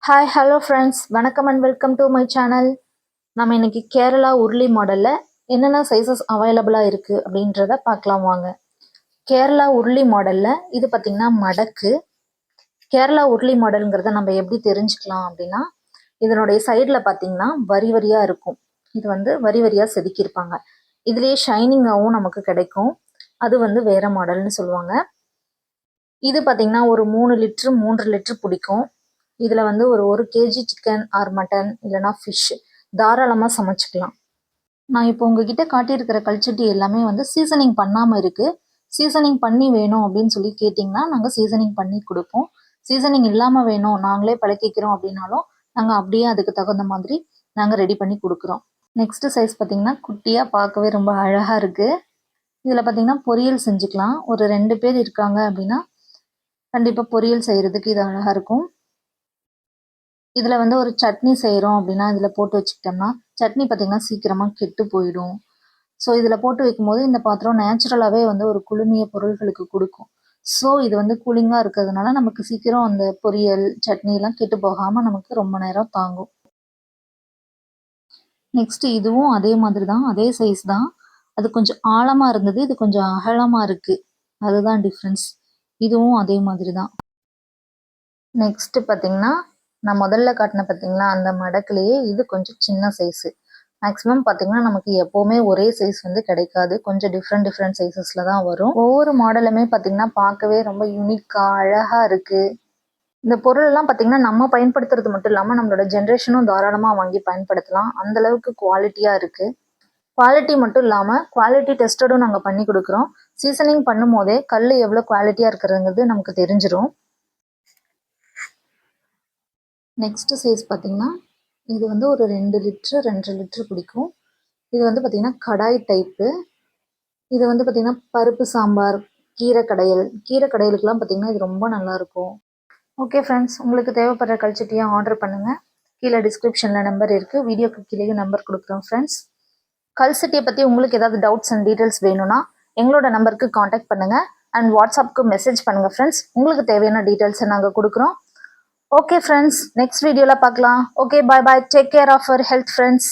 Hi hello friends, வணக்கம் and welcome to my channel. நம்ம இன்னைக்கு கேரளா உருளி மாடலில் என்னென்ன சைஸஸ் அவைலபிளாக இருக்குது அப்படின்றத பார்க்கலாம் வாங்க. கேரளா உருளி மாடலில் இது பார்த்திங்கன்னா மடக்கு. கேரளா உருளி மாடலுங்கிறத நம்ம எப்படி தெரிஞ்சுக்கலாம் அப்படின்னா, இதனுடைய சைடில் பார்த்திங்கன்னா வரி வரியாக இருக்கும். இது வந்து வரி வரியாக செதுக்கியிருப்பாங்க. இதுலேயே ஷைனிங்காகவும் நமக்கு கிடைக்கும். அது வந்து வேறு மாடல்னு சொல்லுவாங்க. இது பார்த்திங்கன்னா ஒரு 3 லிட்ரு 3 லிட்ரு பிடிக்கும். இதில் வந்து ஒரு கேஜி சிக்கன் ஆர் மட்டன் இல்லைனா ஃபிஷ் தாராளமாக சமைச்சிக்கலாம். நான் இப்போ உங்ககிட்ட காட்டியிருக்கிற கல்ச்சட்டி எல்லாமே வந்து சீசனிங் பண்ணாமல் இருக்குது. சீசனிங் பண்ணி வேணும் அப்படின்னு சொல்லி கேட்டிங்கன்னா நாங்கள் சீசனிங் பண்ணி கொடுப்போம். சீசனிங் இல்லாமல் வேணும், நாங்களே பழக்கிக்கிறோம் அப்படின்னாலும் நாங்கள் அப்படியே அதுக்கு தகுந்த மாதிரி நாங்கள் ரெடி பண்ணி கொடுக்குறோம். நெக்ஸ்ட்டு சைஸ் பார்த்திங்கன்னா குட்டியாக பார்க்கவே ரொம்ப அழகாக இருக்குது. இதில் பார்த்திங்கன்னா பொரியல் செஞ்சுக்கலாம். ஒரு 2 பேர் இருக்காங்க அப்படின்னா கண்டிப்பாக பொரியல் செய்கிறதுக்கு இது அழகாக இருக்கும். இதில் வந்து ஒரு சட்னி செய்கிறோம் அப்படின்னா இதில் போட்டு வச்சுக்கிட்டோம்னா சட்னி பார்த்திங்கன்னா சீக்கிரமாக கெட்டு போயிடும். ஸோ இதில் போட்டு வைக்கும்போது இந்த பாத்திரம் நேச்சுரலாகவே வந்து ஒரு குளுமைய பொருள்களுக்கு கொடுக்கும். ஸோ இது வந்து கூலிங்காக இருக்கிறதுனால நமக்கு சீக்கிரம் அந்த பொரியல் சட்னிலாம் கெட்டு போகாமல் நமக்கு ரொம்ப நேரம் தாங்கும். நெக்ஸ்ட்டு இதுவும் அதே மாதிரி தான், அதே சைஸ் தான். அது கொஞ்சம் ஆழமாக இருந்தது, இது கொஞ்சம் அகலமாக இருக்குது. அதுதான் டிஃப்ரென்ஸ். இதுவும் அதே மாதிரி தான். நெக்ஸ்ட்டு பார்த்திங்கன்னா நான் முதல்ல காட்டின பார்த்தீங்களா அந்த மடக்குலேயே இது கொஞ்சம் சின்ன சைஸு. மேக்ஸிமம் பார்த்தீங்கன்னா நமக்கு எப்போவுமே ஒரே சைஸ் வந்து கிடைக்காது. கொஞ்சம் டிஃப்ரெண்ட் சைஸஸில் தான் வரும். ஒவ்வொரு மாடலுமே பார்த்தீங்கன்னா பார்க்கவே ரொம்ப யூனிக்காக அழகாக இருக்குது. இந்த பொருளெல்லாம் பார்த்தீங்கன்னா நம்ம பயன்படுத்துறது மட்டும் இல்லாமல் நம்மளோட ஜென்ரேஷனும் தாராளமாக வாங்கி பயன்படுத்தலாம். அந்தளவுக்கு குவாலிட்டியாக இருக்குது. குவாலிட்டி மட்டும் இல்லாமல் குவாலிட்டி டெஸ்டடும் நாங்கள் பண்ணி கொடுக்குறோம். சீசனிங் பண்ணும் போதே கல் எவ்வளோ குவாலிட்டியாக இருக்கிறதுங்கிறது நமக்கு தெரிஞ்சிடும். நெக்ஸ்ட்டு சைஸ் பார்த்திங்கன்னா இது வந்து ஒரு 2 லிட்ரு 2.5 லிட்ரு பிடிக்கும். இது வந்து பார்த்திங்கன்னா கடாய் டைப்பு. இது வந்து பார்த்திங்கன்னா பருப்பு சாம்பார், கீரை கடையலுக்கெலாம் பார்த்திங்கன்னா இது ரொம்ப நல்லாயிருக்கும். ஓகே ஃப்ரெண்ட்ஸ், உங்களுக்கு தேவைப்படுற கல்ச்சட்டியை ஆர்டர் பண்ணுங்கள். கீழே டிஸ்கிரிப்ஷனில் நம்பர் இருக்குது, வீடியோக்கு கீழேயும் நம்பர் கொடுக்குறோம் ஃப்ரெண்ட்ஸ். கல்ச்சட்டியை பற்றி உங்களுக்கு ஏதாவது டவுட்ஸ் அண்ட் டீட்டெயில்ஸ் வேணும்னா எங்களோட நம்பருக்கு காண்டாக்ட் பண்ணுங்கள் அண்ட் வாட்ஸ்அப்புக்கு மெசேஜ் பண்ணுங்கள் ஃப்ரெண்ட்ஸ். உங்களுக்கு தேவையான டீட்டெயில்ஸை நாங்கள் கொடுக்குறோம். Okay friends, next video la paakalam. Okay, bye bye. Take care of your health friends.